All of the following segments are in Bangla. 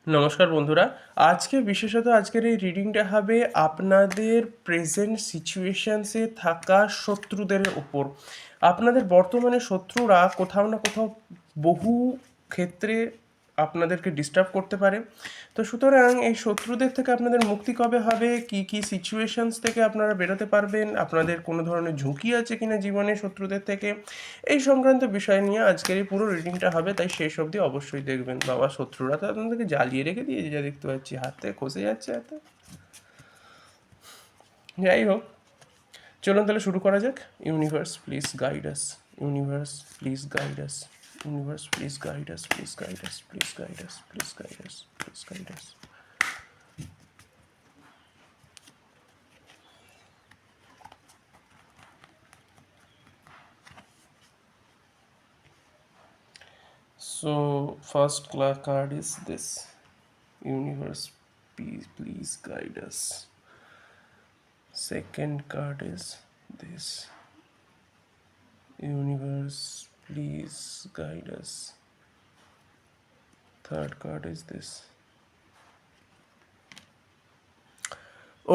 নমস্কার বন্ধুরা। আজকের এই রিডিংটা হবে আপনাদের প্রেজেন্ট সিচুয়েশনসে থাকা শত্রুদের উপর। আপনাদের বর্তমানে শত্রুরা কোথাও না কোথাও বহু ক্ষেত্রে আপনাদেরকে ডিস্টার্ব করতে পারে। তো সুতরাং এই শত্রুদের থেকে আপনাদের মুক্তি কবে হবে, কি কি সিচুয়েশনস থেকে আপনারা বেরোতে পারবেন, আপনাদের কোনো ধরনের ঝুঁকি আছে কিনা জীবনে শত্রুদের থেকে, এই সংক্রান্ত বিষয় নিয়ে আজকের এই পুরো রিডিংটা হবে। তাই শেষ অবধি অবশ্যই দেখবেন। বাবা, শত্রুরা তো আপনাদেরকে জ্বালিয়ে রেখে দিয়েছে, যা দেখতে পাচ্ছি হাত থেকে খসে যাচ্ছে হাতে। যাই হোক, চলুন তাহলে শুরু করা যাক। Universe please guide us, universe please guide us, universe please guide us, please guide us, please guide us, please guide us, please guide us. So first card is this. Universe, please guide us. Second card is this. Universe, please guide us. Third card is this.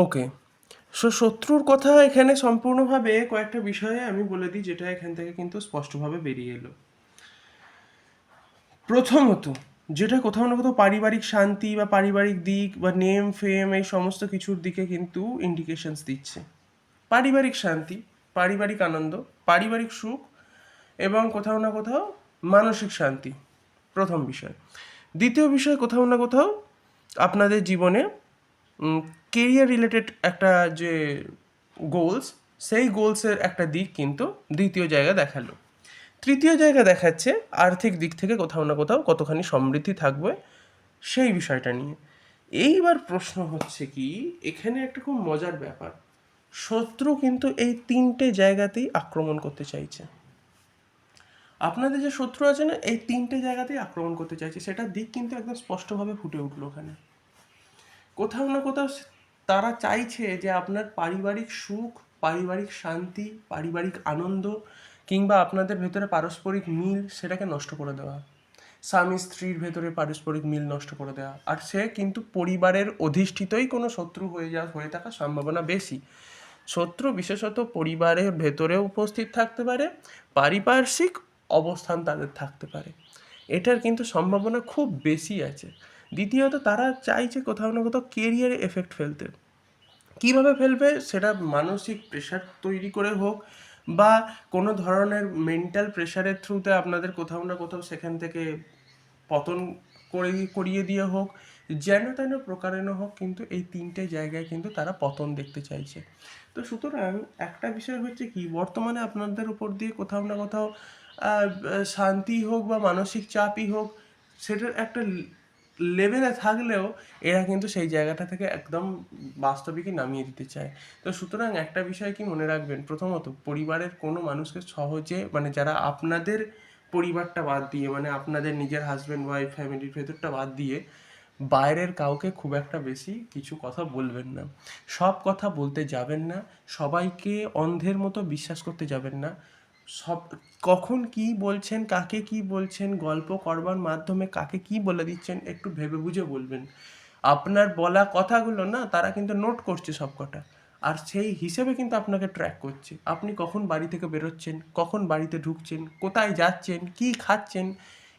ওকে, শত্রুর কথা এখানে সম্পূর্ণভাবে কয়েকটা বিষয়ে আমি বলে দিই, যেটা এখান থেকে কিন্তু স্পষ্টভাবে বেরিয়ে এলো। প্রথমত, যেটা কোথাও না কোথাও পারিবারিক শান্তি বা পারিবারিক দিক বা নেম ফেম এই সমস্ত কিছুর দিকে কিন্তু ইন্ডিকেশনস দিচ্ছে। পারিবারিক শান্তি, পারিবারিক আনন্দ, পারিবারিক সুখ এবং কোথাও না কোথাও মানসিক শান্তি প্রথম বিষয়। দ্বিতীয় বিষয়, কোথাও না কোথাও আপনাদের জীবনে কেরিয়ার রিলেটেড একটা যে গোলস, সেই গোলসের একটা দিক কিন্তু দ্বিতীয় জায়গা দেখালো। তৃতীয় জায়গা দেখাচ্ছে আর্থিক দিক থেকে কোথাও না কোথাও কতখানি সমৃদ্ধি থাকবে সেই বিষয়টা নিয়ে। এইবার প্রশ্ন হচ্ছে কি, এখানে একটা খুব মজার ব্যাপার, শত্রু কিন্তু এই তিনটে জায়গাতেই আক্রমণ করতে চাইছে। আপনাদের যে শত্রু আছে না, এই তিনটে জায়গাতেই আক্রমণ করতে চাইছে, সেটার দিক কিন্তু একদম স্পষ্টভাবে ফুটে উঠলো ওখানে। কোথাও না কোথাও তারা চাইছে যে আপনার পারিবারিক সুখ, পারিবারিক শান্তি, পারিবারিক আনন্দ কিংবা আপনাদের ভেতরে পারস্পরিক মিল, সেটাকে নষ্ট করে দেওয়া। স্বামী স্ত্রীর ভেতরে পারস্পরিক মিল নষ্ট করে দেওয়া। আর সে কিন্তু পরিবারের অধিষ্ঠিতই কোনো শত্রু হয়ে থাকার সম্ভাবনা বেশি। শত্রু বিশেষত পরিবারের ভেতরেও উপস্থিত থাকতে পারে, পারিপার্শ্বিক অবস্থান তাদের থাকতে পারে, এটার কিন্তু সম্ভাবনা খুব বেশি আছে। দ্বিতীয়ত, তারা চাইছে কোথাও না কোথাও কেরিয়ারে এফেক্ট ফেলতে। কীভাবে ফেলবে, সেটা মানসিক প্রেশার তৈরি করে হোক বা কোনো ধরনের মেন্টাল প্রেশারের থ্রুতে আপনাদের কোথাও না কোথাও সেখান থেকে পতন করিয়ে দিয়ে হোক, যেন তেন প্রকারেণ হোক, কিন্তু এই তিনটে জায়গায় কিন্তু তারা পতন দেখতে চাইছে। তো সুতরাং একটা বিষয় হচ্ছে কি, বর্তমানে আপনাদের উপর দিয়ে কোথাও না কোথাও শান্তি হোক বা মানসিক চাপই হোক, সেটার একটা লেভেলে থাকলেও এরা কিন্তু সেই জায়গাটা থেকে একদম বাস্তবিকই নামিয়ে দিতে চায়। তো সুতরাং একটা বিষয় কি মনে রাখবেন, প্রথমত পরিবারের কোনো মানুষকে সহজে, মানে যারা আপনাদের পরিবারটা বাদ দিয়ে, মানে আপনাদের নিজের হাজব্যান্ড ওয়াইফ ফ্যামিলির ভেতরটা বাদ দিয়ে বাইরের কাউকে খুব একটা বেশি কিছু কথা বলবেন না, সব কথা বলতে যাবেন না, সবাইকে অন্ধের মতো বিশ্বাস করতে যাবেন না। সব কখন কি বলছেন, কাকে কি বলছেন, গল্প করবার মাধ্যমে কাকে কি বলে দিচ্ছেন, একটু ভেবে বুঝে বলবেন। আপনার বলা কথাগুলো না তারা কিন্তু নোট করছে সব কটা, আর সেই হিসেবে কিন্তু আপনাকে ট্র্যাক করছে। আপনি কখন বাড়ি থেকে বেরোচ্ছেন, কখন বাড়িতে ঢুকছেন, কোথায় যাচ্ছেন, কি খাচ্ছেন,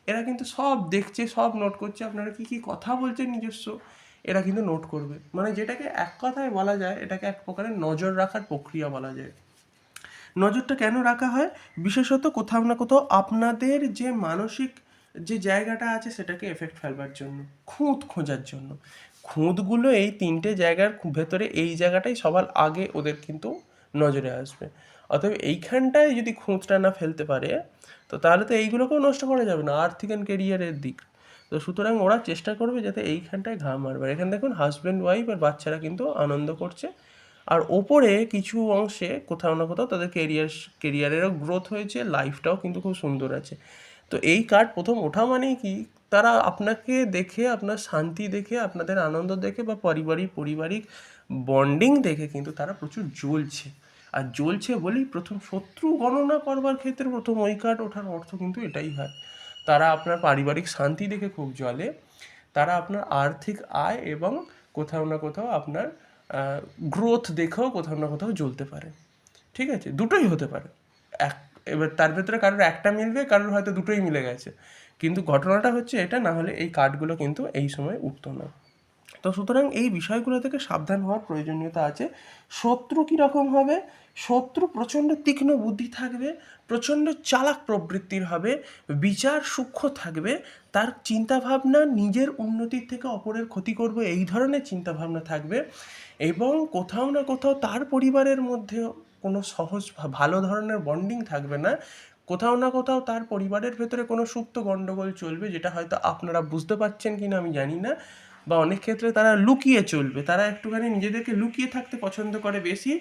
এরা কিন্তু সব দেখছে, সব নোট করছে। আপনারা কি কি কথা বলছেন নিজস্ব, এরা কিন্তু নোট করবে। মানে যেটাকে এক কথায় বলা যায়, এটাকে এক প্রকারের নজর রাখার প্রক্রিয়া বলা যায়। নজরটা কেন রাখা হয়, বিশেষত কোথাও না কোথাও আপনাদের যে মানসিক যে জায়গাটা আছে সেটাকে এফেক্ট ফেলবার জন্য, খুঁত খোঁজার জন্য। খুঁতগুলো এই তিনটে জায়গার ভেতরে এই জায়গাটাই সবার আগে ওদের কিন্তু নজরে আসবে। অতএব এইখানটায় যদি খুঁতটা না ফেলতে পারে, তো তাহলে তো এইগুলোকেও নষ্ট করা যাবে না, আর্থিক অ্যান্ড কেরিয়ারের দিক। তো সুতরাং ওরা চেষ্টা করবে যাতে এইখানটায় ঘা মারবে। এখানে দেখুন হাজব্যান্ড ওয়াইফ আর বাচ্চারা কিন্তু আনন্দ করছে, আর ওপরে কিছু অংশে কোথাও না কোথাও তাদের কেরিয়ারেরও গ্রোথ হয়েছে, লাইফটাও কিন্তু খুব সুন্দর আছে। তো এই কার্ড প্রথম ওঠা মানেই কি, তারা আপনাকে দেখে, আপনার শান্তি দেখে, আপনাদের আনন্দ দেখে বা পারিবারিক বন্ডিং দেখে কিন্তু তারা প্রচুর জ্বলছে। আর জ্বলছে বলেই প্রথম শত্রু গণনা করবার ক্ষেত্রে প্রথম ওই কার্ড ওঠার অর্থ কিন্তু এটাই হয়। তারা আপনার পারিবারিক শান্তি দেখে খুব জ্বলে, তারা আপনার আর্থিক আয় এবং কোথাও না কোথাও আপনার গ্রোথ দেখেও কোথাও না কোথাও জ্বলতে পারে। ঠিক আছে, দুটোই হতে পারে। এক এবার তার ভেতরে কারোর একটা মিলবে, কারোর হয়তো দুটোই মিলে গেছে, কিন্তু ঘটনাটা হচ্ছে এটা, না হলে এই কার্ডগুলো কিন্তু এই সময় উঠতো না। তো সুতরাং এই বিষয়গুলো থেকে সাবধান হওয়ার প্রয়োজনীয়তা আছে। শত্রু কীরকম হবে? শত্রু প্রচণ্ড তীক্ষ্ণ বুদ্ধি থাকবে, প্রচণ্ড চালাক প্রবৃত্তির হবে, বিচার সূক্ষ্ম থাকবে, তার চিন্তাভাবনা নিজের উন্নতির থেকে অপরের ক্ষতি করবে এই ধরনের চিন্তাভাবনা থাকবে, এবং কোথাও না কোথাও তার পরিবারের মধ্যে কোনো সহজ ভালো ধরনের বন্ডিং থাকবে না। কোথাও না কোথাও তার পরিবারের ভেতরে কোনো সুপ্ত গণ্ডগোল চলবে, যেটা হয়তো আপনারা বুঝতে পারছেন কি না আমি জানি না, বা অনেক ক্ষেত্রে তারা লুকিয়ে চলবে, তারা একটুখানি নিজেদেরকে লুকিয়ে থাকতে পছন্দ করে বেশি,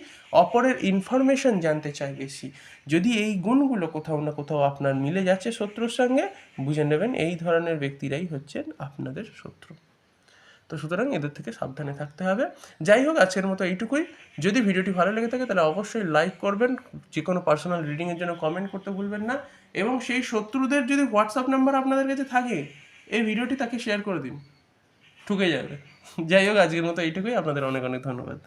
অপরের ইনফরমেশন জানতে চায় বেশি। যদি এই গুণগুলো কোথাও না কোথাও আপনার মিলে যাচ্ছে শত্রুর সঙ্গে, বুঝে নেবেন এই ধরনের ব্যক্তিরাই হচ্ছেন আপনাদের শত্রু। তো সুতরাং এদের থেকে সাবধানে থাকতে হবে। যাই হোক, আজকের মতো এইটুকুই। যদি ভিডিওটি ভালো লেগে থাকে তাহলে অবশ্যই লাইক করবেন, যে কোনো পার্সোনাল রিডিংয়ের জন্য কমেন্ট করতে ভুলবেন না, এবং সেই শত্রুদের যদি হোয়াটসঅ্যাপ নাম্বার আপনাদের কাছে থাকে, এই ভিডিওটি তাকে শেয়ার করে দিন, ঠুকে যাবে। যাই হোক, আজকের মতো এইটুকুই। আপনাদের অনেক অনেক ধন্যবাদ।